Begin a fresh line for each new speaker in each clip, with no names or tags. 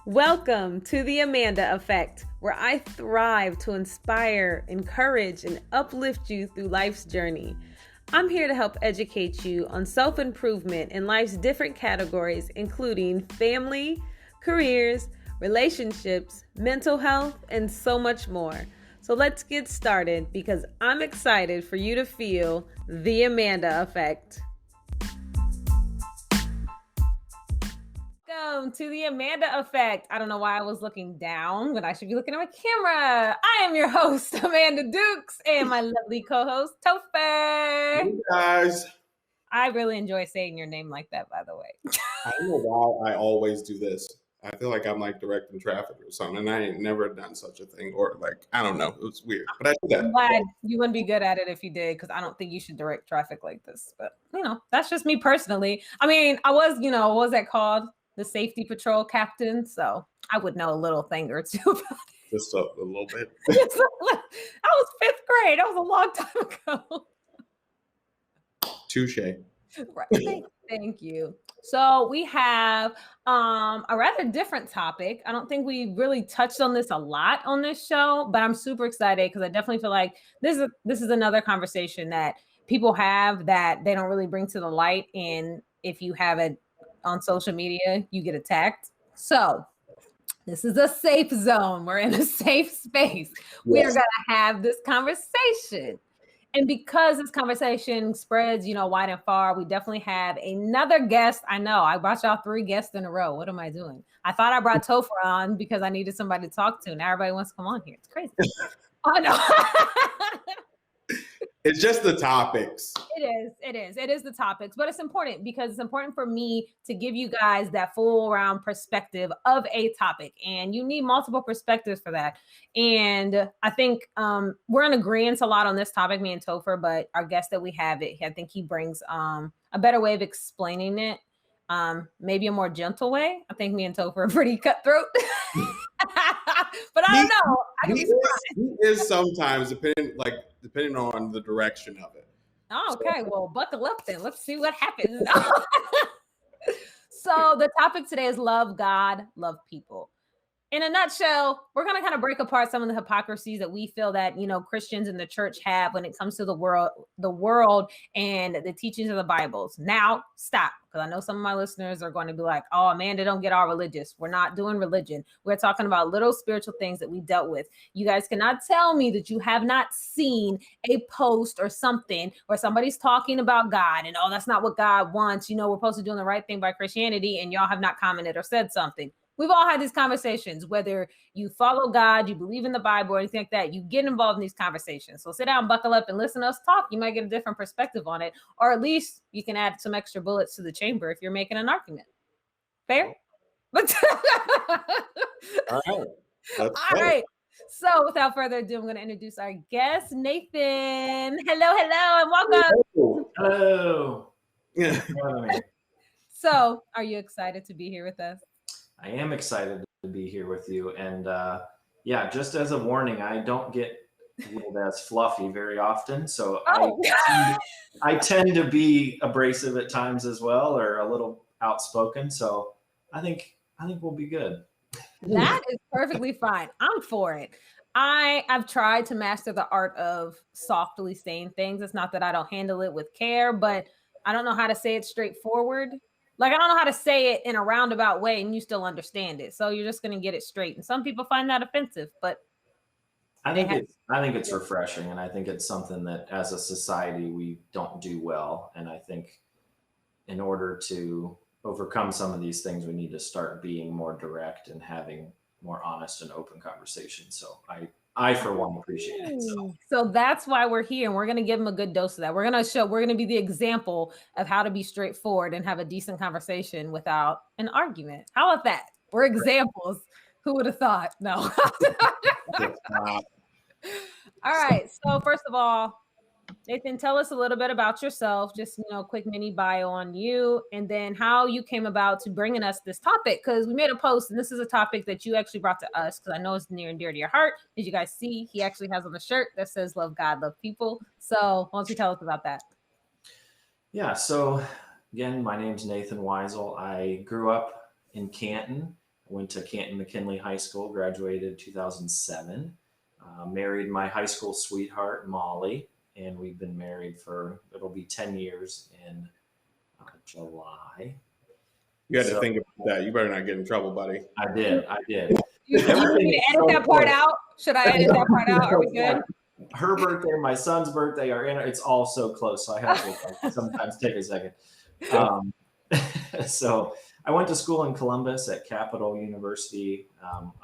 Welcome to the Amanda Effect, where I thrive to inspire, encourage, and uplift you through life's journey. I'm here to help educate you on self-improvement in life's different categories, including family, careers, relationships, mental health, and so much more. So let's get started because I'm excited for you to feel the Amanda Effect. Welcome to the Amanda Effect. I don't know why I was looking down, but I should be looking at my camera. I am your host, Amanda Dukes, and my lovely co-host, Topher.
Hey guys.
I really enjoy saying your name like that, by the way.
I don't know why I always do this. I feel like I'm like directing traffic or something, and I ain't never done such a thing. Or like, I don't know. It was weird. But I do that.
I'm glad you wouldn't be good at it if you did, because I don't think you should direct traffic like this. But, that's just me personally. I mean, I was, what was that called? The safety patrol captain. So I would know a little thing or two about it.
Just a little bit.
I was 5th grade. That was a long time ago.
Touche.
Right. Thank you. So we have a rather different topic. I don't think we really touched on this a lot on this show, but I'm super excited because I definitely feel like this is another conversation that people have that they don't really bring to the light. And if you have it on social media, you get attacked. So this is a safe zone. We're in a safe space. Yes. We are going to have this conversation. And because this conversation spreads, wide and far, we definitely have another guest. I know I brought y'all 3 guests in a row. What am I doing? I thought I brought Topher on because I needed somebody to talk to. Now everybody wants to come on here. It's crazy. Oh, no.
It's just the topics.
It is the topics, but it's important because it's important for me to give you guys that full round perspective of a topic, and you need multiple perspectives for that. And I think we're in agreement a lot on this topic, me and Topher, but our guest that we have, I think he brings a better way of explaining it, maybe a more gentle way. I think me and Topher are pretty cutthroat. But I don't know.
He is sometimes depending on the direction of it.
Oh, okay. Well, buckle up then. Let's see what happens. So the topic today is love God, love people. In a nutshell, we're going to kind of break apart some of the hypocrisies that we feel that, Christians in the church have when it comes to the world and the teachings of the Bibles. Now, stop, because I know some of my listeners are going to be like, oh, Amanda, don't get all religious. We're not doing religion. We're talking about little spiritual things that we dealt with. You guys cannot tell me that you have not seen a post or something where somebody's talking about God and, oh, that's not what God wants. We're supposed to do the right thing by Christianity, and y'all have not commented or said something. We've all had these conversations, whether you follow God, you believe in the Bible, or anything like that, you get involved in these conversations. So sit down, buckle up, and listen to us talk. You might get a different perspective on it, or at least you can add some extra bullets to the chamber if you're making an argument. Fair?
All
right. So without further ado, I'm going to introduce our guest, Nathan. Hello, and welcome.
Hello.
So are you excited to be here with us?
I am excited to be here with you. And just as a warning, I don't get labeled as fluffy very often. So I tend to be abrasive at times as well, or a little outspoken. So I think we'll be good.
That is perfectly fine. I'm for it. I've tried to master the art of softly saying things. It's not that I don't handle it with care, but I don't know how to say it straightforward. Like, I don't know how to say it in a roundabout way and you still understand it. So you're just going to get it straight. And some people find that offensive, but
I think it's refreshing. And I think it's something that as a society, we don't do well. And I think in order to overcome some of these things, we need to start being more direct and having more honest and open conversations. So I for one appreciate it.
So that's why we're here, and we're going to give them a good dose of that. We're going to be the example of how to be straightforward and have a decent conversation without an argument. How about that? We're examples. Who would have thought? No. All right. So first of all, Nathan, tell us a little bit about yourself, just, quick mini bio on you, and then how you came about to bringing us this topic, because we made a post, and this is a topic that you actually brought to us, because I know it's near and dear to your heart. As you guys see, he actually has on the shirt that says, love God, love people. So why don't you tell us about that?
Yeah. So again, my name's Nathan Weisel. I grew up in Canton. I went to Canton McKinley High School, graduated 2007. Married my high school sweetheart, Molly, and we've been married for, it'll be 10 years in July.
You had to
So
think about that. You better not get in trouble, buddy.
I did.
You need me to edit that part out? Should I edit that part out? Are we good?
Her birthday, my son's birthday are in. It's all so close, so I have to sometimes take a second. So I went to school in Columbus at Capital University.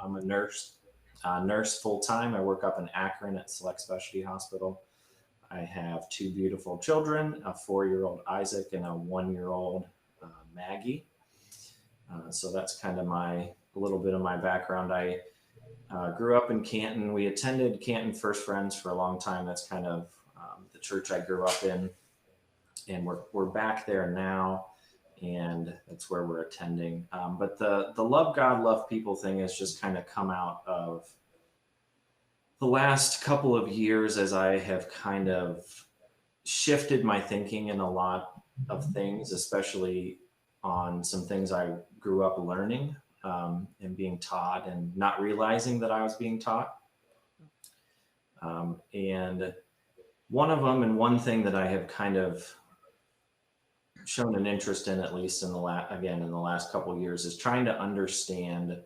I'm a nurse full time. I work up in Akron at Select Specialty Hospital. I have two beautiful children, a 4-year-old Isaac and a 1-year-old Maggie. So that's kind of a little bit of my background. I grew up in Canton. We attended Canton First Friends for a long time. That's kind of the church I grew up in, and we're back there now, and that's where we're attending. But the love God, love people thing has just kind of come out of the last couple of years as I have kind of shifted my thinking in a lot of things, especially on some things I grew up learning and being taught and not realizing that I was being taught. And one of them, and one thing that I have kind of shown an interest in, at least in the last couple of years, is trying to understand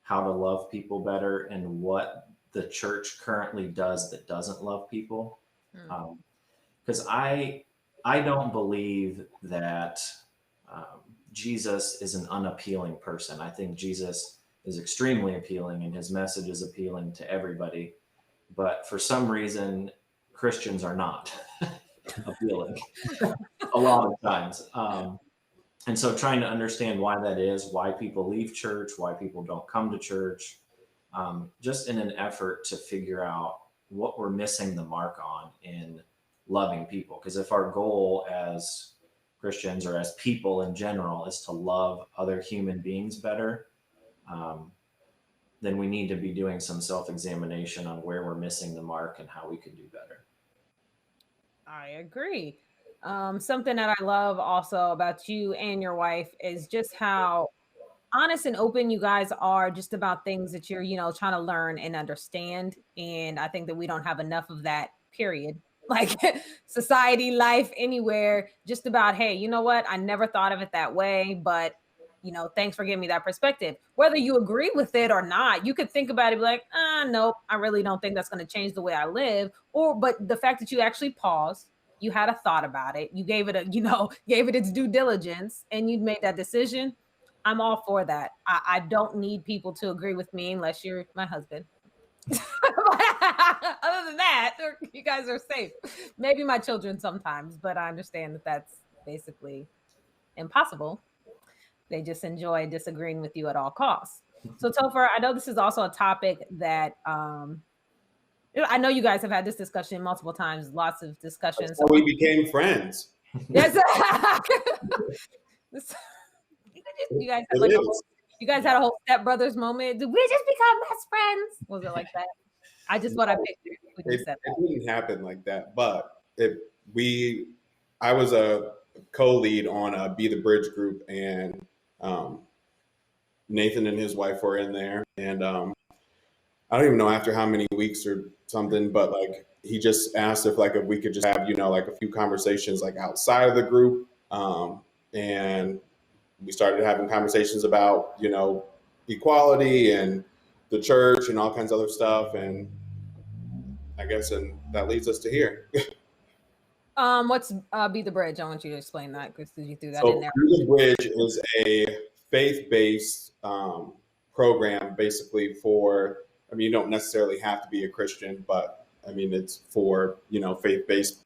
how to love people better and what the church currently does that doesn't love people. Because I don't believe that Jesus is an unappealing person. I think Jesus is extremely appealing and his message is appealing to everybody. But for some reason, Christians are not appealing a lot of times. And so trying to understand why that is, why people leave church, why people don't come to church, just in an effort to figure out what we're missing the mark on in loving people. Because if our goal as Christians or as people in general is to love other human beings better, then we need to be doing some self-examination on where we're missing the mark and how we could do better.
I agree. Something that I love also about you and your wife is just how honest and open you guys are just about things that you're, trying to learn and understand. And I think that we don't have enough of that, period. Like society, life, anywhere, just about, hey, you know what? I never thought of it that way, but thanks for giving me that perspective. Whether you agree with it or not, you could think about it, be like, nope, I really don't think that's going to change the way I live. But the fact that you actually paused, you had a thought about it, you gave it gave it its due diligence, and you made that decision. I'm all for that. I don't need people to agree with me unless you're my husband. Other than that, you guys are safe. Maybe my children sometimes, but I understand that that's basically impossible. They just enjoy disagreeing with you at all costs. So Topher, I know this is also a topic that I know you guys have had this discussion multiple times, lots of discussions.
That's how we became friends.
Yes. You guys had a whole Step Brothers moment. Did we just become best friends? Was it like that? I just what I pictured when you said that.
It didn't happen like that, but I was a co-lead on Be the Bridge group, and Nathan and his wife were in there, and I don't even know after how many weeks or something, but like he just asked if we could just have like a few conversations like outside of the group, and we started having conversations about equality and the church and all kinds of other stuff, and I guess that leads us to here.
What's Be the Bridge? I want you to explain that because you threw that in there.
Be the Bridge is a faith-based program, basically for. I mean, you don't necessarily have to be a Christian, but I mean, it's for faith-based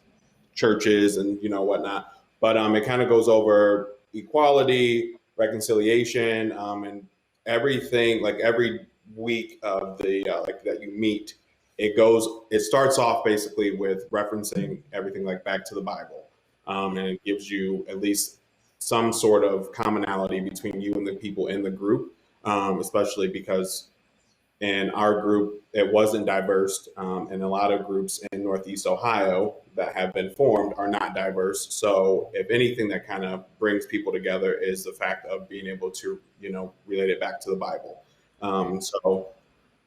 churches and whatnot. But it kind of goes over equality, reconciliation, and everything. Like every week of the that you meet. It starts off basically with referencing everything back to the Bible. And it gives you at least some sort of commonality between you and the people in the group, especially because in our group, it wasn't diverse. And a lot of groups in Northeast Ohio, that have been formed are not diverse. So if anything that kind of brings people together is the fact of being able to, relate it back to the Bible. So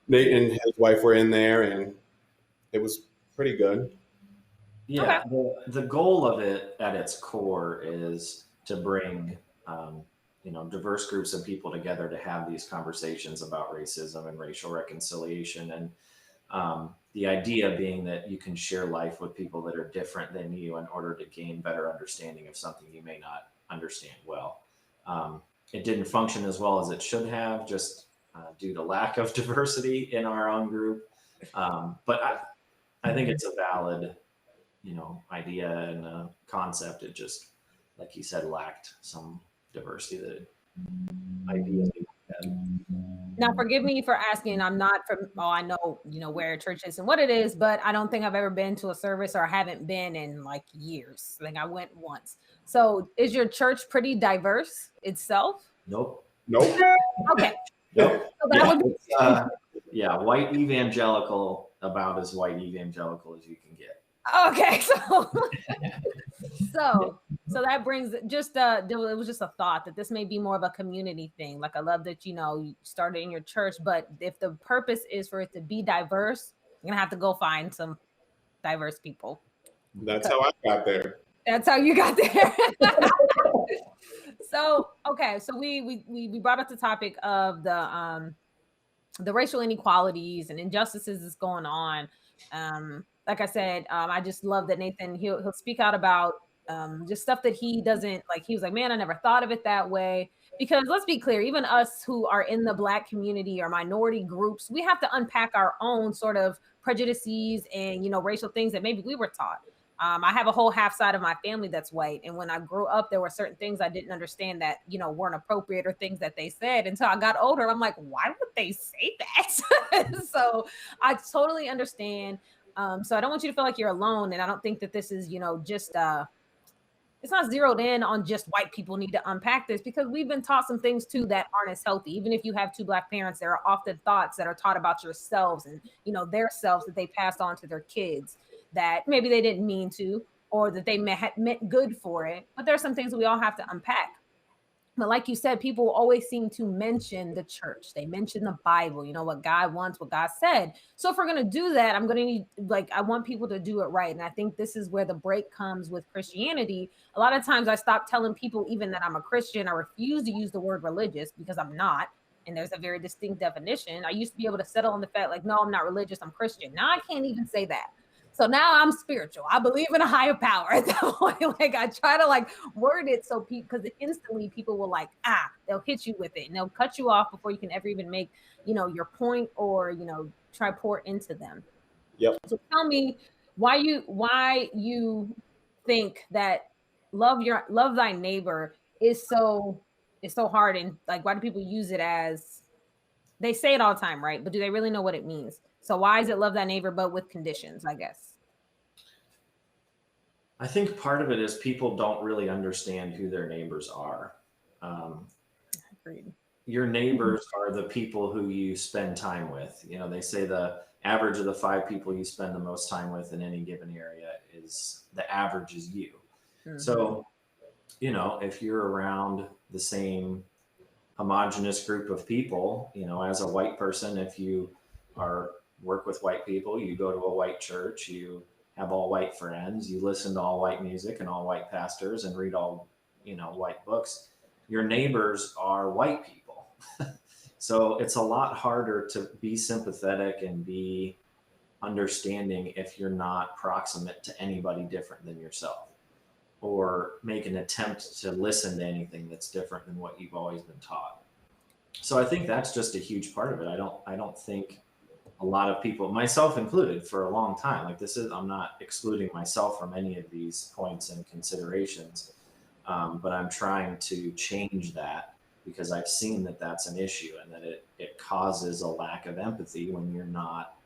Nate and his wife were in there, and it was pretty good.
Yeah, the goal of it at its core is to bring, diverse groups of people together to have these conversations about racism and racial reconciliation. And the idea being that you can share life with people that are different than you in order to gain better understanding of something you may not understand well. It didn't function as well as it should have, just due to lack of diversity in our own group. But I think it's a valid idea and a concept. It just, like you said, lacked some diversity that ideally had.
Now, forgive me for asking. I'm not from. Oh, I know where church is and what it is, but I don't think I've ever been to a service, or I haven't been in like years. Like I went once. So, is your church pretty diverse itself?
Nope.
Okay.
Nope.
So that would be
white evangelical, about as white evangelical as you can get.
Okay, so that brings just it was just a thought that this may be more of a community thing. Like I love that you started in your church, but if the purpose is for it to be diverse, you're gonna have to go find some diverse people.
That's how I got there.
That's how you got there. So we brought up the topic of the racial inequalities and injustices that's going on. Like I said, I just love that Nathan, he'll speak out about just stuff that he doesn't like. He was like, man, I never thought of it that way. Because let's be clear, even us who are in the Black community or minority groups, we have to unpack our own sort of prejudices and, racial things that maybe we were taught. I have a whole half side of my family that's white. And when I grew up, there were certain things I didn't understand that, weren't appropriate, or things that they said until I got older. And I'm like, why would they say that? So I totally understand. So I don't want you to feel like you're alone. And I don't think that this is, just it's not zeroed in on just white people need to unpack this, because we've been taught some things too that aren't as healthy. Even if you have two Black parents, there are often thoughts that are taught about yourselves and, their selves that they passed on to their kids that maybe they didn't mean to, or that they meant good for it. But there's some things that we all have to unpack. But like you said, people always seem to mention the church. They mention the Bible, what God wants, what God said. So if we're going to do that, I'm going to need, I want people to do it right. And I think this is where the break comes with Christianity. A lot of times I stop telling people even that I'm a Christian. I refuse to use the word religious because I'm not. And there's a very distinct definition. I used to be able to settle on the fact like, no, I'm not religious, I'm Christian. Now I can't even say that. So now I'm spiritual. I believe in a higher power at that point. Like I try to word it so people, because instantly people will they'll hit you with it and they'll cut you off before you can ever even make, your point or, try pour into them.
Yep.
So tell me why you think that love thy neighbor is so hard, and why do people use it as, they say it all the time, right? But do they really know what it means? So why is it love thy neighbor, but with conditions, I guess?
I think part of it is people don't really understand who their neighbors are.
Agreed.
Your neighbors are the people who you spend time with. They say the average of the 5 people you spend the most time with in any given area is the average is you. Mm-hmm. So, if you're around the same homogenous group of people, as a white person, if you work with white people, you go to a white church, you have all white friends, you listen to all white music and all white pastors and read all, white books, your neighbors are white people. So it's a lot harder to be sympathetic and be understanding if you're not proximate to anybody different than yourself, or make an attempt to listen to anything that's different than what you've always been taught. So I think that's just a huge part of it. I don't think a lot of people, myself included, for a long time, I'm not excluding myself from any of these points and considerations, but I'm trying to change that, because I've seen that that's an issue, and that it causes a lack of empathy when you're not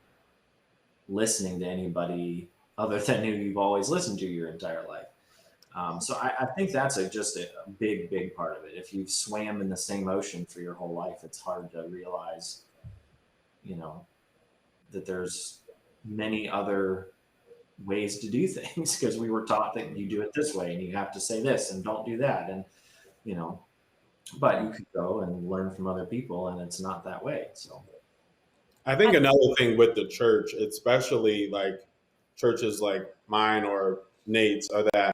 listening to anybody other than who you've always listened to your entire life. So I think that's just a big, big part of it. If you've swam in the same ocean for your whole life, it's hard to realize, that there's many other ways to do things because we were taught that you do it this way and you have to say this and don't do that. And, you know, but you could go and learn from other people and it's not that way. So
I think another thing with the church, especially like churches like mine or Nate's, are that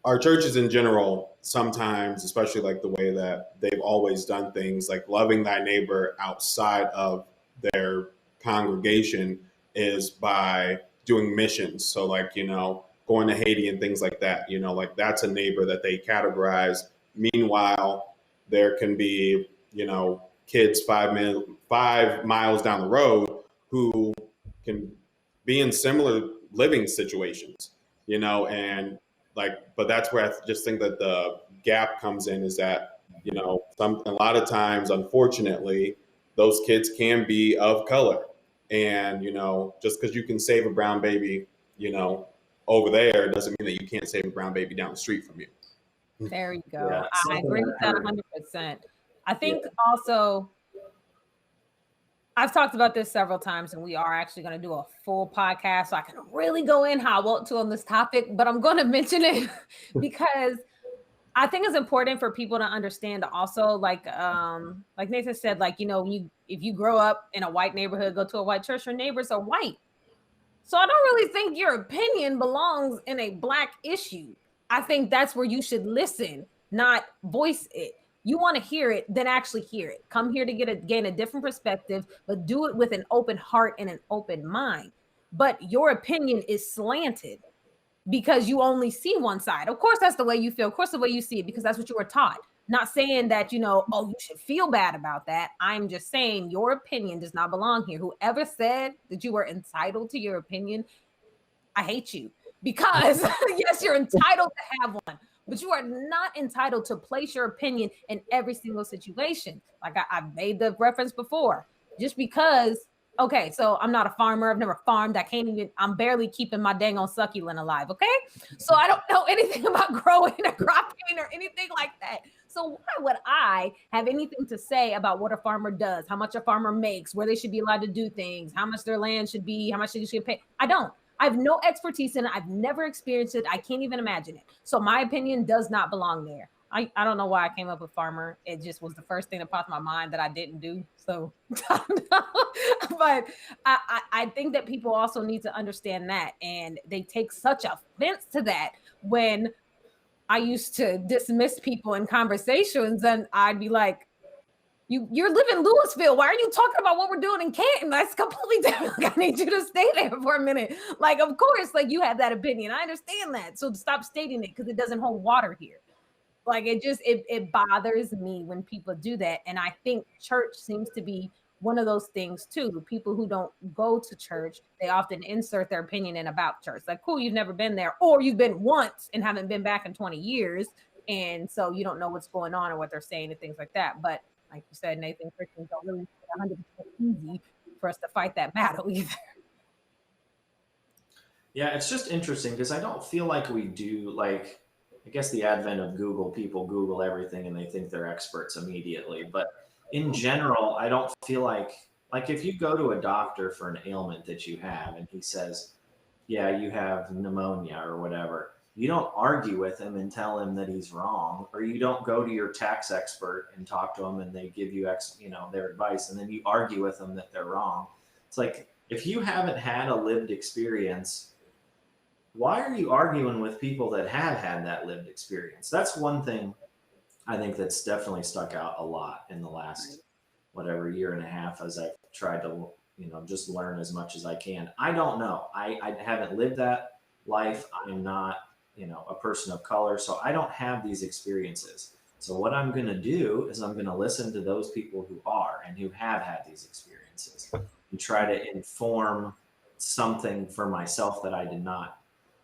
our churches in general, sometimes, especially like the way that they've always done things, like loving thy neighbor outside of their congregation is by doing missions. So like, going to Haiti and things like that, like that's a neighbor that they categorize. Meanwhile, there can be, kids 5 miles down the road who can be in similar living situations, and like, but that's where I just think that the gap comes in is that, a lot of times, unfortunately, those kids can be of color. And, just because you can save a brown baby, over there doesn't mean that you can't save a brown baby down the street from you.
There you go.
Yeah,
I agree with that 100%. I think also, I've talked about this several times, and we are actually going to do a full podcast, so I can really go in how I want to on this topic, but I'm going to mention it because I think it's important for people to understand also, like Nathan said, like, if you grow up in a white neighborhood, go to a white church, your neighbors are white. So I don't really think your opinion belongs in a Black issue. I think that's where you should listen, not voice it. You want to hear it, then actually hear it. Come here to gain a different perspective, but do it with an open heart and an open mind. But your opinion is slanted because you only see one side. Of course, that's the way you feel. Of course, the way you see it, because that's what you were taught. Not saying that, oh, you should feel bad about that. I'm just saying your opinion does not belong here. Whoever said that you were entitled to your opinion, I hate you. Because yes, you're entitled to have one, but you are not entitled to place your opinion in every single situation. Like I've made the reference before, just because, okay, so I'm not a farmer. I've never farmed. I'm barely keeping my dang on succulent alive. Okay. So I don't know anything about growing or cropping or anything like that. So why would I have anything to say about what a farmer does, how much a farmer makes, where they should be allowed to do things, how much their land should be, how much they should pay? I don't. I have no expertise in it. I've never experienced it. I can't even imagine it. So my opinion does not belong there. I don't know why I came up with farmer. It just was the first thing that popped in my mind that I didn't do. So, but I think that people also need to understand that. And they take such offense to that when I used to dismiss people in conversations, and I'd be like, you're living in Louisville. Why are you talking about what we're doing in Canton? That's completely different. Like, I need you to stay there for a minute. Like, of course, like you have that opinion. I understand that. So stop stating it because it doesn't hold water here. Like it bothers me when people do that. And I think church seems to be one of those things too. People who don't go to church, they often insert their opinion in about church. Like, cool, you've never been there, or you've been once and haven't been back in 20 years. And so you don't know what's going on or what they're saying and things like that. But like you said, Nathan, Christians don't really make it 100% easy for us to fight that battle either.
Yeah, it's just interesting because I don't feel like we do, like, I guess the advent of Google, people Google everything and they think they're experts immediately. But in general, I don't feel like if you go to a doctor for an ailment that you have and he says, yeah, you have pneumonia or whatever, you don't argue with him and tell him that he's wrong, or you don't go to your tax expert and talk to him and they give you their advice and then you argue with them that they're wrong. It's like, if you haven't had a lived experience, why are you arguing with people that have had that lived experience? That's one thing I think that's definitely stuck out a lot in the last year and a half as I've tried to just learn as much as I can. I don't know. I haven't lived that life. I'm not a person of color, so I don't have these experiences. So what I'm going to do is I'm going to listen to those people who are and who have had these experiences and try to inform something for myself that I did not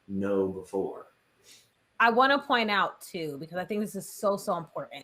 know before.
I want to point out too, because I think this is so important.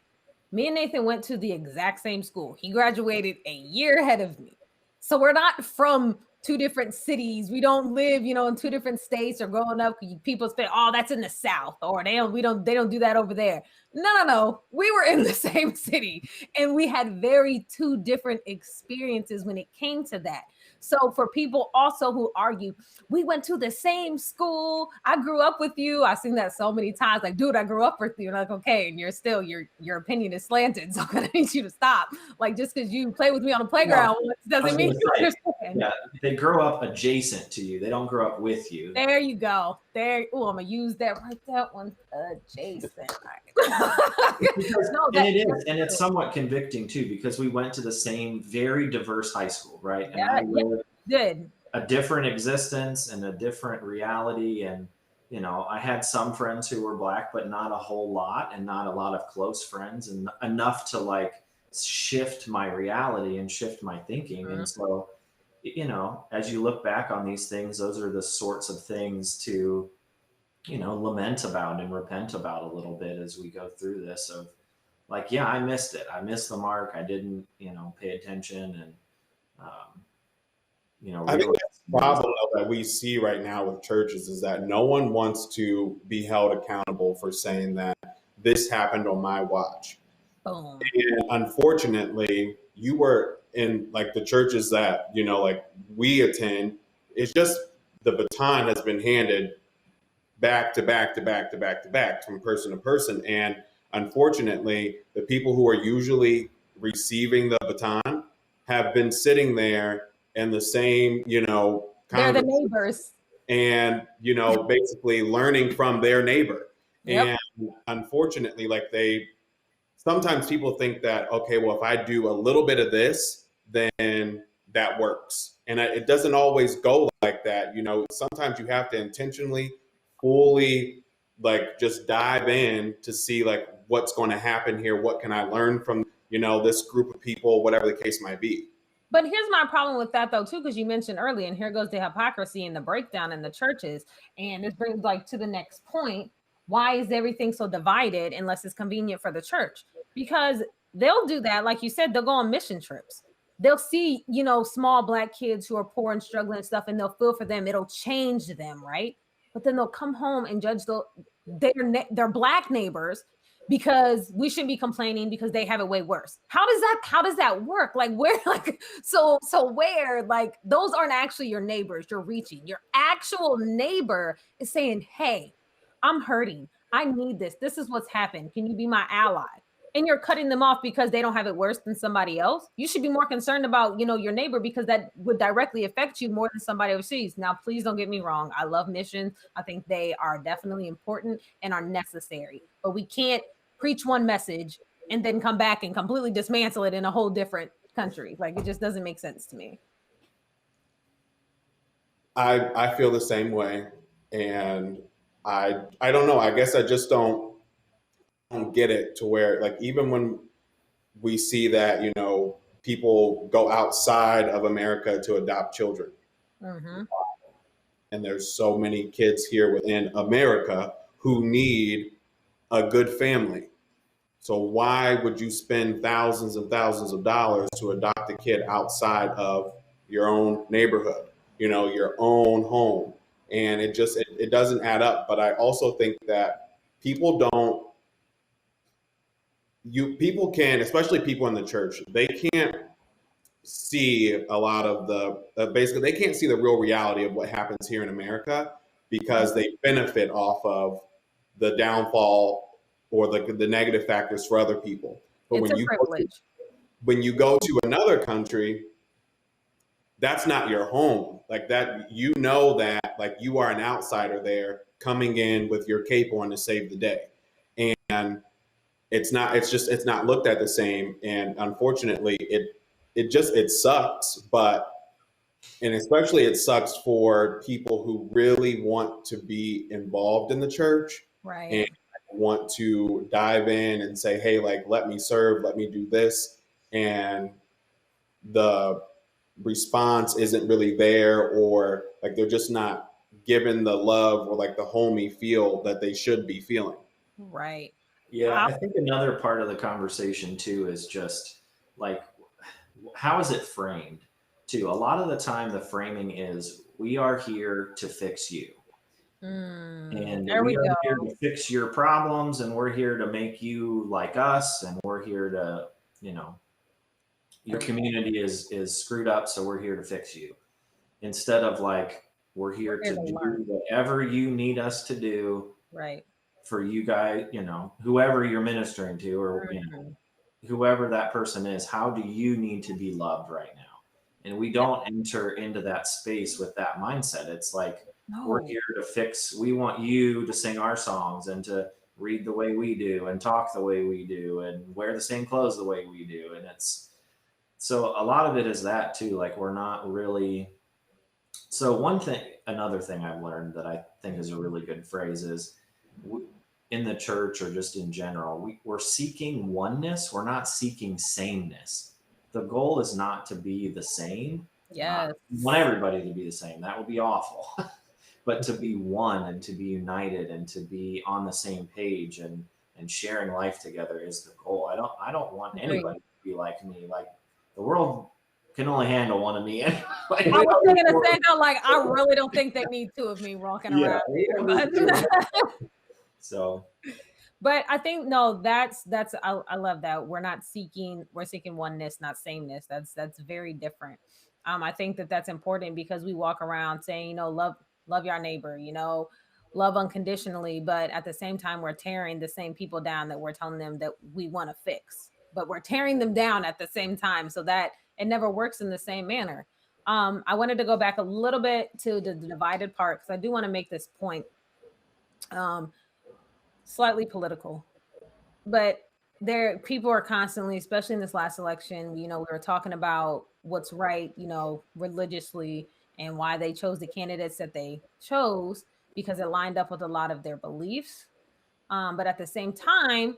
Me and Nathan went to the exact same school. He graduated a year ahead of me. So we're not from two different cities. We don't live, in two different states or growing up. People say, oh, that's in the South, or they don't do that over there. No. We were in the same city and we had two different experiences when it came to that. So for people also who argue, we went to the same school, I grew up with you. I've seen that so many times. Like, dude, I grew up with you. And like, okay, and you're still your opinion is slanted. So I'm gonna need you to stop. Like, just because you play with me on the playground doesn't mean you understand.
Yeah, they grow up adjacent to you. They don't grow up with you.
There you go. There. Oh, I'm gonna use that. Write that one. Adjacent.
And it is, and it's somewhat convicting too, because we went to the same very diverse high school, right? And I lived a different existence and a different reality. And I had some friends who were Black, but not a whole lot, and not a lot of close friends, and enough to like shift my reality and shift my thinking. Mm-hmm. And so, as you look back on these things, those are the sorts of things to, lament about and repent about a little bit as we go through this of like, yeah, I missed it. I missed the mark. I didn't, pay attention. And,
I think that's the problem that we see right now with churches is that no one wants to be held accountable for saying that this happened on my watch.
Boom.
And unfortunately, you were in like the churches that, like we attend, it's just the baton has been handed back to back to back to back to back from person to person. And unfortunately, the people who are usually receiving the baton have been sitting there in the same,
they're the neighbors.
And, basically learning from their neighbor. Yep. And unfortunately, like sometimes people think that, okay, well, if I do a little bit of this, then that works. And it doesn't always go like that. Sometimes you have to intentionally, fully, like just dive in to see like what's going to happen here. What can I learn from, this group of people, whatever the case might be.
But here's my problem with that though, too, because you mentioned earlier, and here goes the hypocrisy and the breakdown in the churches. And this brings like to the next point. Why is everything so divided unless it's convenient for the church? Because they'll do that. Like you said, they'll go on mission trips. They'll see, small Black kids who are poor and struggling and stuff, and they'll feel for them. It'll change them, right? But then they'll come home and judge their Black neighbors because we shouldn't be complaining because they have it way worse. How does that work? Like where, like, so where, like those aren't actually your neighbors you're reaching. Your actual neighbor is saying, hey, I'm hurting. I need this. This is what's happened. Can you be my ally? And you're cutting them off because they don't have it worse than somebody else. You should be more concerned about, your neighbor, because that would directly affect you more than somebody overseas. Now, please don't get me wrong. I love missions. I think they are definitely important and are necessary, but we can't preach one message and then come back and completely dismantle it in a whole different country. Like, it just doesn't make sense to me.
I feel the same way. And I don't know. I guess I just don't get it to where, like, even when we see that, people go outside of America to adopt children. Mm-hmm. And there's so many kids here within America who need a good family. So why would you spend thousands and thousands of dollars to adopt a kid outside of your own neighborhood, your own home? And it doesn't add up. But I also think that people can, especially people in the church, they can't see a lot of basically they can't see the real reality of what happens here in America because they benefit off of the downfall or the negative factors for other people. But when you go to another country, that's not your home. Like that, that like you are an outsider there coming in with your cape on to save the day. And it's not looked at the same. And unfortunately it sucks, and especially it sucks for people who really want to be involved in the church.
Right.
And want to dive in and say, hey, like, let me serve, let me do this. And the response isn't really there, or like they're just not given the love or like the homey feel that they should be feeling.
Right.
Yeah. I think another part of the conversation too is just like, how is it framed too? A lot of the time the framing is, we are here to fix you. And we are here to fix your problems, and we're here to make you like us, and we're here to, your community is screwed up, so we're here to fix you. instead of like, we're here to do
learn.
whatever you need us to do
Right.
for you guys, whoever you're ministering to, or whoever that person is, how do you need to be loved right now? And we don't enter into that space with that mindset. It's like, we're here to fix, we want you to sing our songs and to read the way we do and talk the way we do and wear the same clothes the way we do. And it's, so a lot of it is that too. Like, we're not really, so another thing I've learned that I think is a really good phrase is, in the church or just in general, we're seeking oneness. We're not seeking sameness. The goal is not to be the same.
Yes.
We want everybody to be the same. That would be awful. But to be one and to be united and to be on the same page and sharing life together is the goal. I don't want anybody to be like me. Like, the world can only handle one of me. Like,
I was going to say, no, like, I really don't think they need two of me walking around.
So,
but I think, no, that's I love that. We're seeking oneness, not sameness. That's very different. I think that's important because we walk around saying, love your neighbor, love unconditionally. But at the same time, we're tearing the same people down that we're telling them that we want to fix, but we're tearing them down at the same time, so that it never works in the same manner. I wanted to go back a little bit to the divided part because I do want to make this point. Slightly political, but people are constantly, especially in this last election, we were talking about what's right, religiously, and why they chose the candidates that they chose because it lined up with a lot of their beliefs. But at the same time,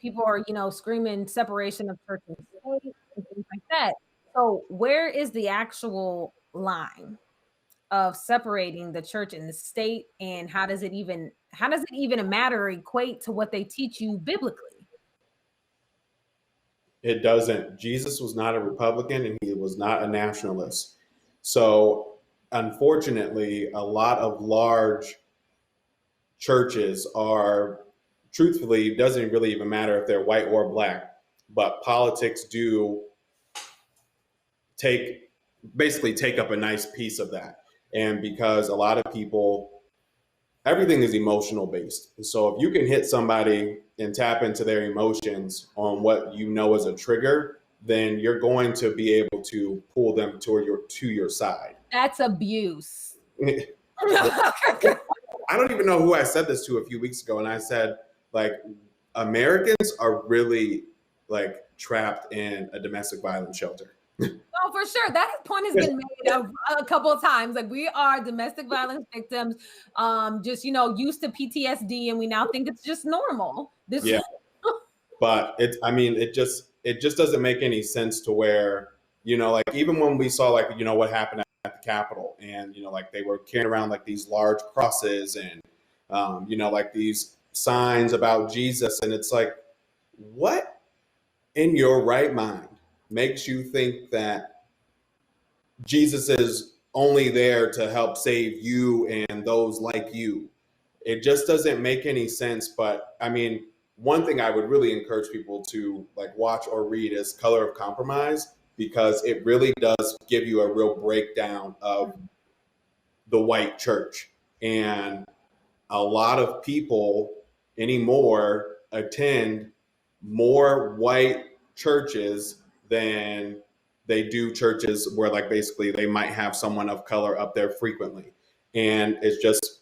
people are, screaming separation of church and state and things like that. So where is the actual line of separating the church and the state, and how does it even a matter equate to what they teach you biblically?
It doesn't. Jesus was not a Republican and he was not a nationalist. So unfortunately, a lot of large churches are, truthfully, it doesn't really even matter if they're white or black, but politics do basically take up a nice piece of that. And because a lot of people, everything is emotional based. So if you can hit somebody and tap into their emotions on what you know is a trigger, then you're going to be able to pull them to your side.
That's abuse.
I don't even know who I said this to a few weeks ago. And I said, like, Americans are really like trapped in a domestic violence shelter.
Oh, for sure. That point has been made a couple of times. Like, we are domestic violence victims, just, used to PTSD, and we now think it's just normal.
Yeah. But it just doesn't make any sense to where, like, even when we saw, like, what happened at the Capitol, and, like, they were carrying around like these large crosses and, like these signs about Jesus. And it's like, what in your right mind makes you think that Jesus is only there to help save you and those like you? It just doesn't make any sense. But one thing I would really encourage people to like watch or read is Color of Compromise, because it really does give you a real breakdown of the white church. And a lot of people anymore attend more white churches than they do churches where, like, basically they might have someone of color up there frequently. And it's just,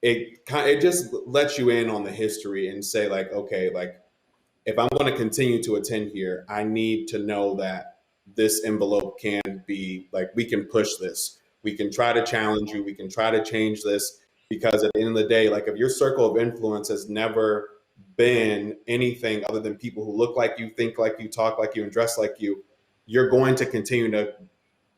it just lets you in on the history and say, like, okay, like, if I'm going to continue to attend here, I need to know that this envelope can be, like, we can push this. We can try to challenge you. We can try to change this, because at the end of the day, like, if your circle of influence has never been anything other than people who look like you, think like you, talk like you, and dress like you, you're going to continue to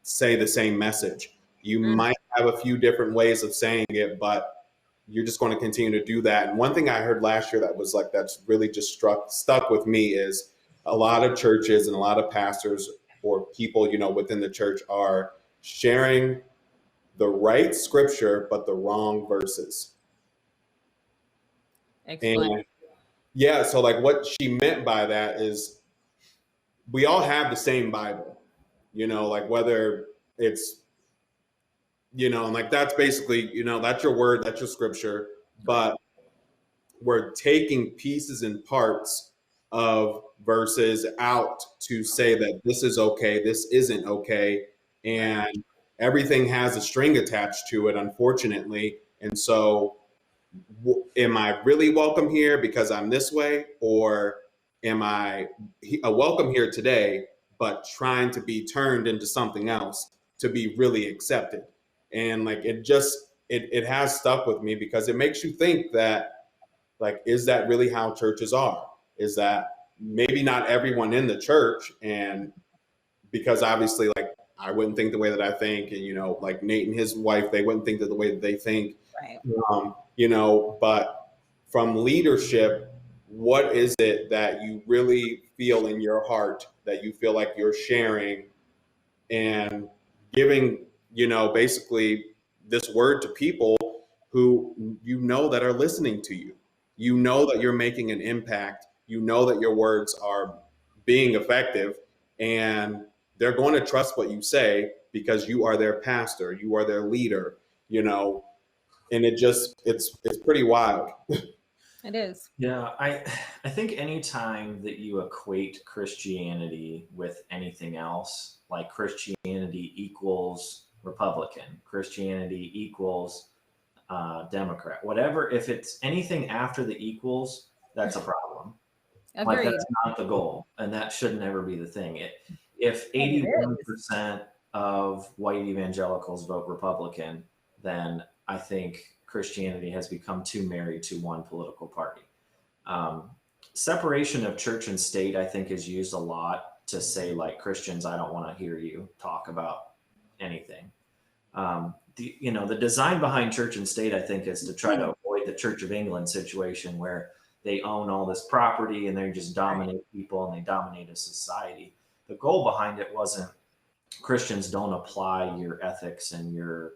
say the same message. You might have a few different ways of saying it, but you're just going to continue to do that. And one thing I heard last year that was like, that's really just stuck with me is a lot of churches and a lot of pastors or people, within the church are sharing the right scripture, but the wrong verses.
Explain.
And yeah, so like what she meant by that is we all have the same Bible, like whether it's and like that's basically, that's your word, that's your scripture, but we're taking pieces and parts of verses out to say that this is okay, this isn't okay, and everything has a string attached to it, unfortunately. And so, am I really welcome here because I'm this way, or am I a welcome here today, but trying to be turned into something else to be really accepted? And like it has stuck with me because it makes you think that, like, is that really how churches are? Is that maybe not everyone in the church? And because obviously, like, I wouldn't think the way that I think, and like Nate and his wife, they wouldn't think that the way that they think.
Right.
But from leadership, what is it that you really feel in your heart that you feel like you're sharing and giving, basically this word to people who that are listening to you? That you're making an impact. That your words are being effective, and they're going to trust what you say because you are their pastor, you are their leader, and it's pretty wild.
It is.
Yeah, I think anytime that you equate Christianity with anything else, like Christianity equals Republican, Christianity equals Democrat, whatever, if it's anything after the equals, that's a problem. Like,
Agreed.
that's not the goal, and that should never be the thing. If 81% of white evangelicals vote Republican, then I think Christianity has become too married to one political party. Separation of church and state, I think, is used a lot to say, like, Christians, I don't want to hear you talk about anything. The design behind church and state, I think, is to try to avoid the Church of England situation where they own all this property and they just dominate people and they dominate a society. The goal behind it wasn't Christians don't apply your ethics and your,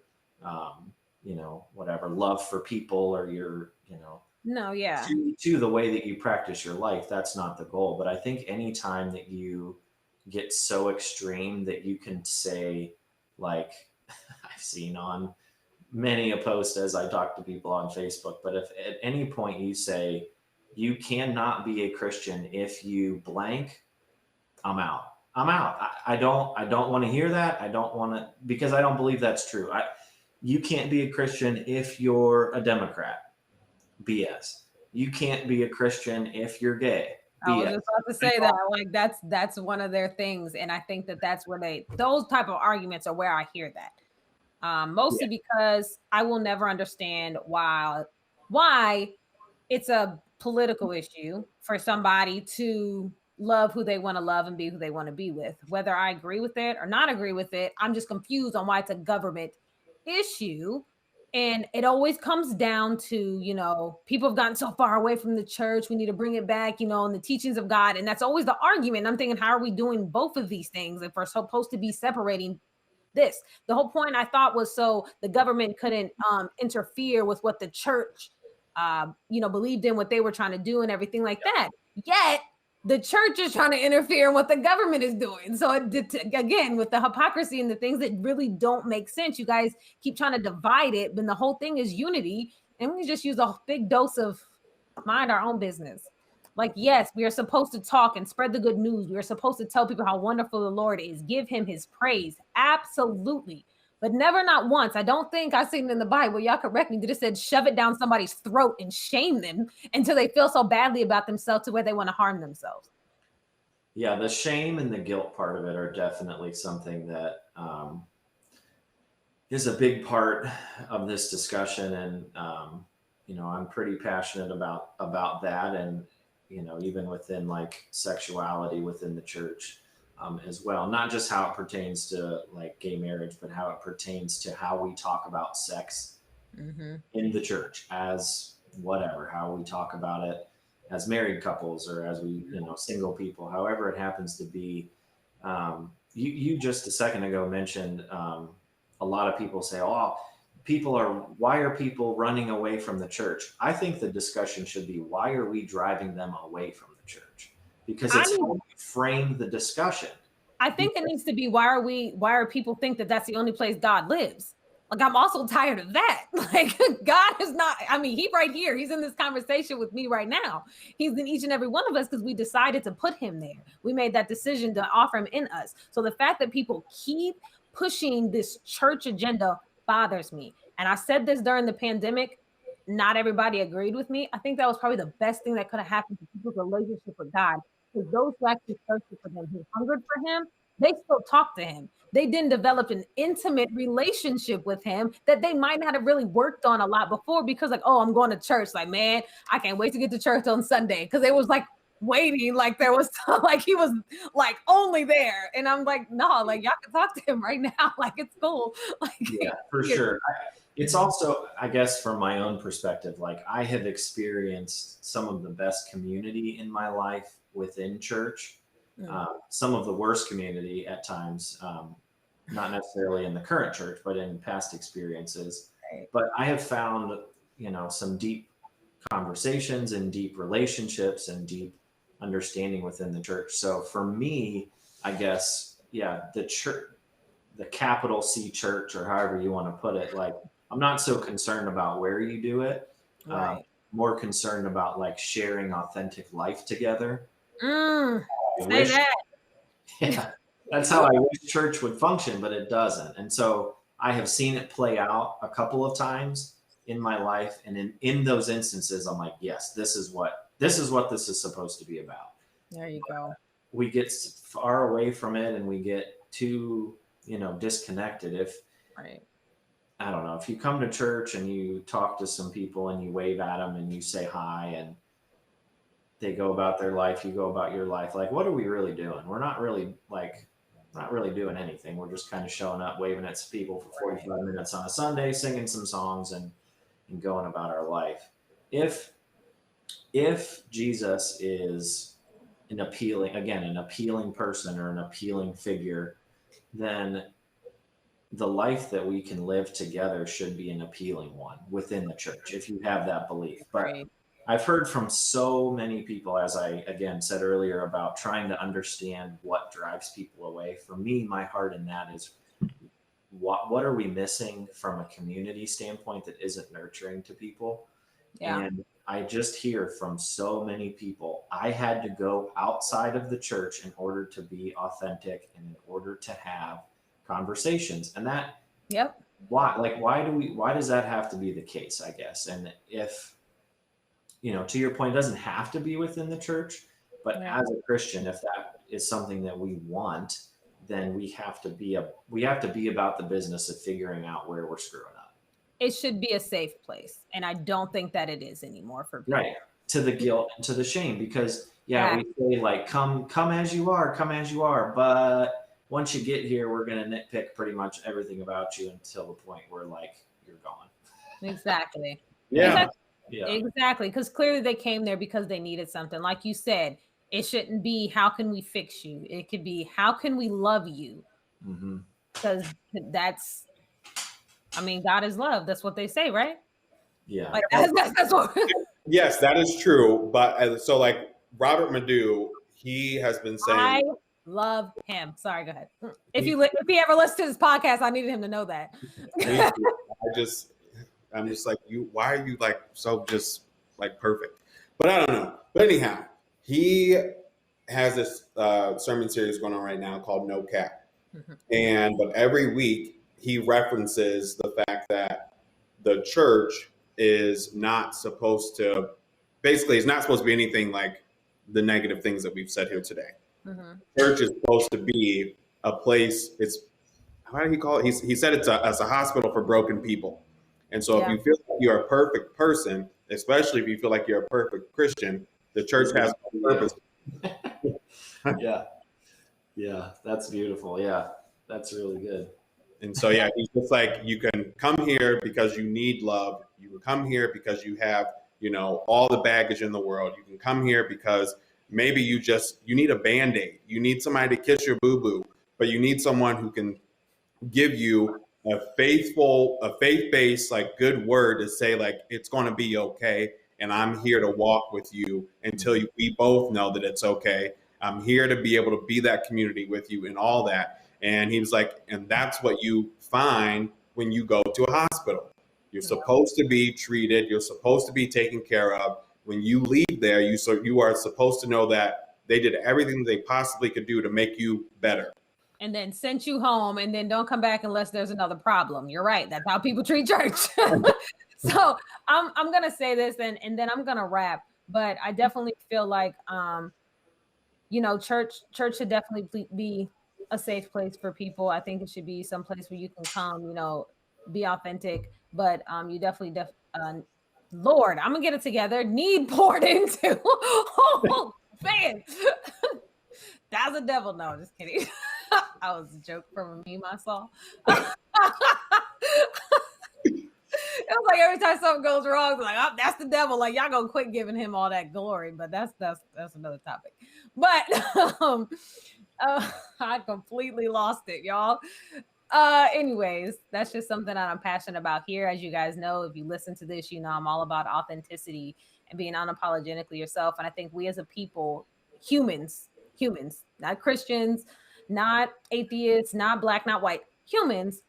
whatever, love for people or your,
No, yeah.
to the way that you practice your life. That's not the goal. But I think anytime that you get so extreme that you can say, like, I've seen on many a post as I talk to people on Facebook, but if at any point you say, you cannot be a Christian if you blank, I'm out. I don't want to hear that. I don't want to, because I don't believe that's true. You can't be a Christian if you're a Democrat. BS. You can't be a Christian if you're gay. BS.
I was just about to say that. Like, that's one of their things, and I think that's where those type of arguments are where I hear that. Mostly because I will never understand why it's a political issue for somebody to love who they want to love and be who they want to be with. Whether I agree with it or not agree with it, I'm just confused on why it's a government issue. And it always comes down to, people have gotten so far away from the church. We need to bring it back, and the teachings of God. And that's always the argument. I'm thinking, how are we doing both of these things if we're supposed to be separating this? The whole point, I thought, was so the government couldn't interfere with what the church believed in, what they were trying to do and everything like that. Yet the church is trying to interfere in what the government is doing. So again, with the hypocrisy and the things that really don't make sense, you guys keep trying to divide it, when the whole thing is unity. And we just use a big dose of mind our own business. Like, yes, we are supposed to talk and spread the good news. We are supposed to tell people how wonderful the Lord is, give him his praise. Absolutely. But never, not once. I don't think I've seen it in the Bible. Y'all correct me. That it said shove it down somebody's throat and shame them until they feel so badly about themselves to where they want to harm themselves.
Yeah, the shame and the guilt part of it are definitely something that is a big part of this discussion. And, I'm pretty passionate about that. And, even within, like, sexuality within the church. As well, not just how it pertains to, like, gay marriage, but how it pertains to how we talk about sex in the church, as whatever, how we talk about it as married couples or as we, single people, however it happens to be. You just a second ago mentioned a lot of people say, oh, why are people running away from the church? I think the discussion should be, why are we driving them away from the church? Because it's how we frame the discussion.
I think it needs to be, why are people think that that's the only place God lives? like, I'm also tired of that. Like, God is not, I mean, he right here, he's in this conversation with me right now. He's in each and every one of us because we decided to put him there. We made that decision to offer him in us. So the fact that people keep pushing this church agenda bothers me. And I said this during the pandemic. Not everybody agreed with me. I think that was probably the best thing that could have happened to people's relationship with God. Because those who actually thirsted for him, who hungered for him, they still talk to him. They didn't develop an intimate relationship with him that they might not have really worked on a lot before because, like, oh, I'm going to church. Like, man, I can't wait to get to church on Sunday. Because it was like waiting, like there was like he was like only there. And I'm like, no, like y'all can talk to him right now. Like, it's cool. Like,
yeah, for sure. It's also, I guess, from my own perspective, like I have experienced some of the best community in my life within church, some of the worst community at times, not necessarily in the current church, but in past experiences.
Right.
But I have found, some deep conversations and deep relationships and deep understanding within the church. So for me, I guess, yeah, the church, the capital C church, or however you want to put it, like, I'm not so concerned about where you do it.
Right.
More concerned about like sharing authentic life together.
Say that.
Yeah, that's how I wish church would function, but it doesn't. And so I have seen it play out a couple of times in my life. And in those instances, I'm like, yes, this is what this is supposed to be about.
There you go.
We get far away from it and we get too, disconnected.
Right.
I don't know, if you come to church and you talk to some people and you wave at them and you say hi and they go about their life, you go about your life. Like, what are we really doing? We're not really doing anything. We're just kind of showing up, waving at some people for 45 minutes on a Sunday, singing some songs and going about our life. If Jesus is an appealing person or an appealing figure, then the life that we can live together should be an appealing one within the church, if you have that belief. But
Right.
I've heard from so many people, as I again said earlier, about trying to understand what drives people away. For me, my heart in that is what are we missing from a community standpoint that isn't nurturing to people?
Yeah.
And I just hear from so many people, I had to go outside of the church in order to be authentic and in order to have conversations. And that,
Yep.
why does that have to be the case, I guess? And if, to your point, it doesn't have to be within the church, but
Yeah.
as a Christian, if that is something that we want, then we have to be about the business of figuring out where we're screwing up.
It should be a safe place. And I don't think that it is anymore for people.
Right. To the guilt and to the shame, because we say like, come as you are. But once you get here, we're going to nitpick pretty much everything about you until the point where like you're gone.
Exactly.
Yeah.
Exactly. Because clearly they came there because they needed something. Like you said, it shouldn't be, how can we fix you? It could be, how can we love you? Because God is love. That's what they say, right?
Yeah.
Like, that's what.
Yes, that is true. But so like Robert Madu, he has been saying,
I love him. Sorry, go ahead. If he ever listens to this podcast, I needed him to know that.
I'm just like, why are you like so just like perfect? But I don't know. But anyhow, he has this sermon series going on right now called No Cap. But every week he references the fact that the church is not supposed to, basically it's not supposed to be anything like the negative things that we've said here today. Church is supposed to be a place, how did he call it? He said it's a hospital for broken people. And so if you feel like you're a perfect person, especially if you feel like you're a perfect Christian, the church has a purpose.
Yeah, that's beautiful. Yeah, that's really good.
And so, he's just like, you can come here because you need love. You can come here because you have, all the baggage in the world. You can come here because maybe you need a Band-Aid. You need somebody to kiss your boo-boo, but you need someone who can give you a faith-based, like, good word to say, like, it's going to be okay. And I'm here to walk with you until we both know that it's okay. I'm here to be able to be that community with you and all that. And he was like, and that's what you find when you go to a hospital. You're supposed to be treated. You're supposed to be taken care of. When you leave there, you are supposed to know that they did everything they possibly could do to make you better.
And then sent you home, and then don't come back unless there's another problem. You're right. That's how people treat church. So I'm gonna say this, and then I'm gonna wrap. But I definitely feel like church should definitely be a safe place for people. I think it should be some place where you can come, be authentic. But you definitely Lord, I'm gonna get it together. Need poured into. Oh man, that's a devil. No, just kidding. That was a joke from a meme I saw. It was like every time something goes wrong, it's like, oh, that's the devil. Like, y'all gonna quit giving him all that glory. But that's another topic. But I completely lost it, y'all. Anyways, that's just something that I'm passionate about here. As you guys know, if you listen to this, I'm all about authenticity and being unapologetically yourself. And I think we as a people, humans, not Christians, not atheists, not black, not white, humans,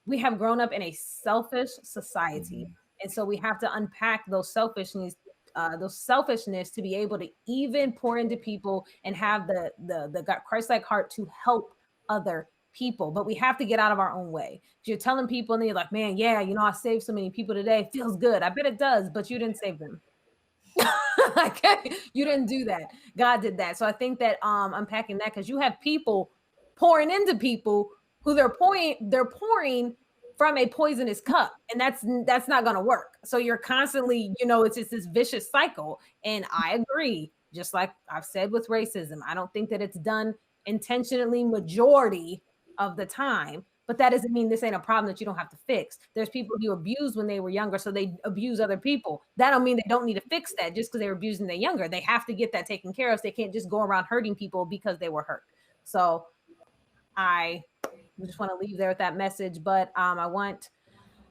we have grown up in a selfish society. And so we have to unpack those selfishness to be able to even pour into people and have the Christ-like heart to help other people. But we have to get out of our own way. You're telling people and you're like, man, yeah, I saved so many people today. It feels good. I bet it does, but you didn't save them. Okay, you didn't do that. God did that. So I think that unpacking that, because you have people pouring into people who they're pouring from a poisonous cup, and that's not going to work. So you're constantly, it's just this vicious cycle. And I agree, just like I've said with racism, I don't think that it's done intentionally majority of the time. But that doesn't mean this ain't a problem that you don't have to fix. There's people who abused when they were younger, so they abuse other people. That don't mean they don't need to fix that just because they were abused when they're younger. They have to get that taken care of. So they can't just go around hurting people because they were hurt. So I just want to leave there with that message. But I want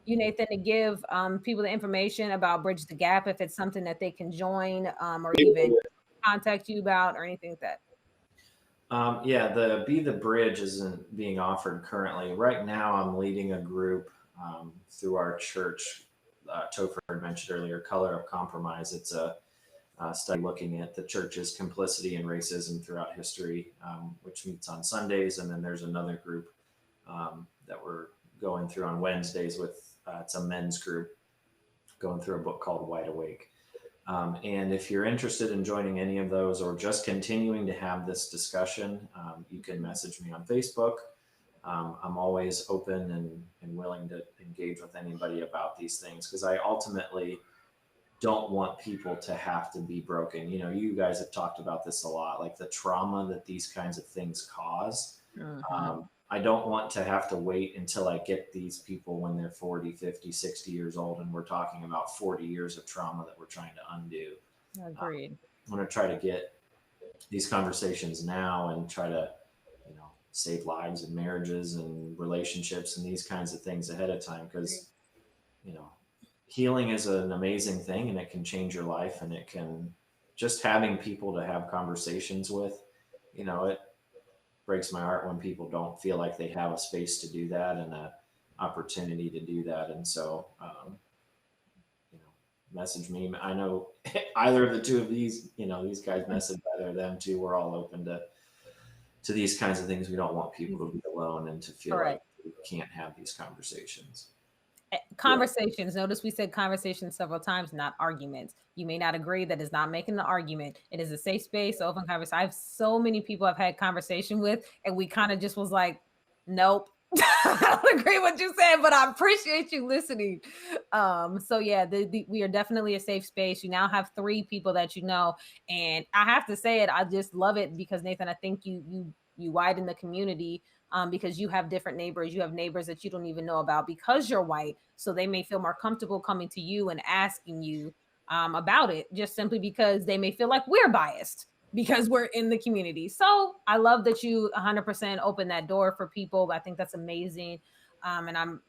you, Nathan, to give people the information about Bridge the Gap, if it's something that they can join or even contact you about or anything like that.
The Be the Bridge isn't being offered currently. Right now, I'm leading a group through our church. Topher had mentioned earlier, Color of Compromise. It's a study looking at the church's complicity in racism throughout history, which meets on Sundays. And then there's another group that we're going through on Wednesdays with, it's a men's group, going through a book called Wide Awake. And if you're interested in joining any of those or just continuing to have this discussion, you can message me on Facebook. I'm always open and willing to engage with anybody about these things, because I ultimately don't want people to have to be broken. You guys have talked about this a lot, like the trauma that these kinds of things cause. Mm-hmm. I don't want to have to wait until I get these people when they're 40, 50, 60 years old, and we're talking about 40 years of trauma that we're trying to undo.
Agreed.
I want to try to get these conversations now and try to, save lives and marriages and relationships and these kinds of things ahead of time, because, healing is an amazing thing, and it can change your life, and it can just having people to have conversations with, it breaks my heart when people don't feel like they have a space to do that and an opportunity to do that. And so, message me. I know either of the two of these, these guys message either of them too. We're all open to these kinds of things. We don't want people to be alone and to feel like we can't have these conversations.
Conversations. Yeah. Notice we said conversations several times, not arguments. You may not agree. That is not making an argument. It is a safe space, open conversation. I have so many people I've had conversation with, and we kind of just was like, nope. I don't agree with what you said, but I appreciate you listening. So yeah, we are definitely a safe space. You now have 3 people that and I have to say it, I just love it because Nathan, I think you widen the community because you have different neighbors. You have neighbors that you don't even know about because you're white, so they may feel more comfortable coming to you and asking you about it, just simply because they may feel like we're biased because we're in the community. So I love that you 100% open that door for people. I think that's amazing. And I'm,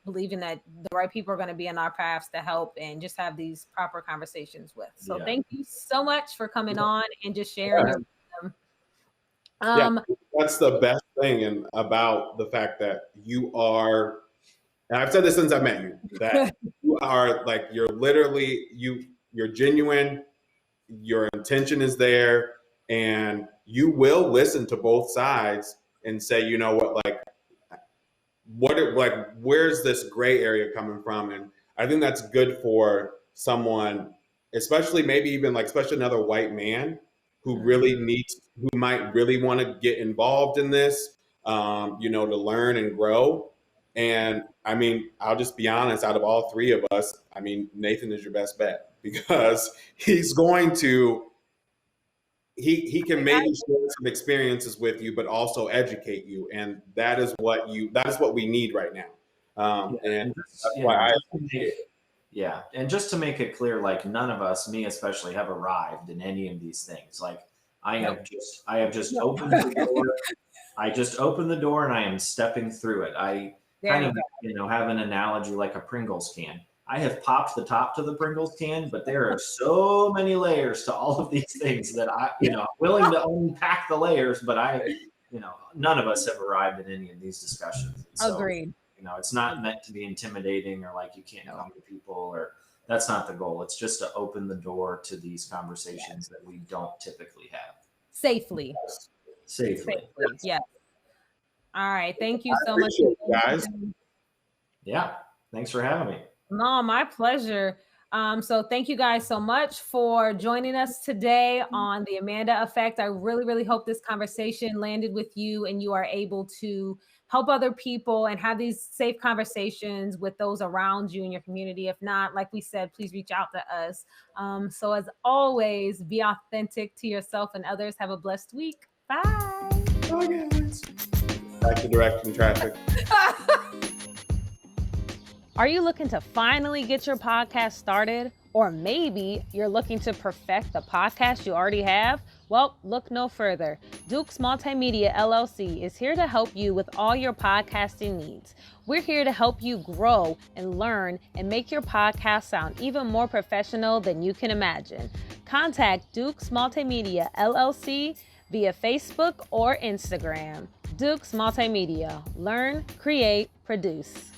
believing that the right people are going to be in our paths to help and just have these proper conversations with. So Thank you so much for coming on and just sharing your wisdom.
That's the best thing about the fact that you are and I've said this since I met you, that you are like, you're literally, you're genuine, your intention is there, and you will listen to both sides and say, you know what, where's this gray area coming from? And I think that's good for someone, especially maybe even especially another white man who who might really want to get involved in this, to learn and grow. And I mean, I'll just be honest, out of all three of us, I mean, Nathan is your best bet, because he's going to, he can maybe share some experiences with you, but also educate you. And that is what we need right now. And that's why I appreciate it.
Yeah. And just to make it clear, none of us, me especially, have arrived in any of these things. I have just opened the door. I just opened the door and I am stepping through it. I kind of, have an analogy like a Pringles can. I have popped the top to the Pringles can, but there are so many layers to all of these things that I'm willing to unpack the layers, but none of us have arrived in any of these discussions. So,
agreed.
It's not meant to be intimidating or you can't come to people, or that's not the goal. It's just to open the door to these conversations that we don't typically have.
Safely. Yes. All right. Thank you so much,
guys.
Yeah. Thanks for having me.
No, my pleasure. So thank you guys so much for joining us today on the Amanda Effect. I really, really hope this conversation landed with you and you are able to help other people and have these safe conversations with those around you in your community. If not, like we said, please reach out to us. So as always, be authentic to yourself and others. Have a blessed week. Bye.
Bye, guys. Back to directing traffic.
Are you looking to finally get your podcast started? Or maybe you're looking to perfect the podcast you already have? Well, look no further. Duke's Multimedia LLC is here to help you with all your podcasting needs. We're here to help you grow and learn and make your podcast sound even more professional than you can imagine. Contact Duke's Multimedia LLC via Facebook or Instagram. Duke's Multimedia. Learn, create, produce.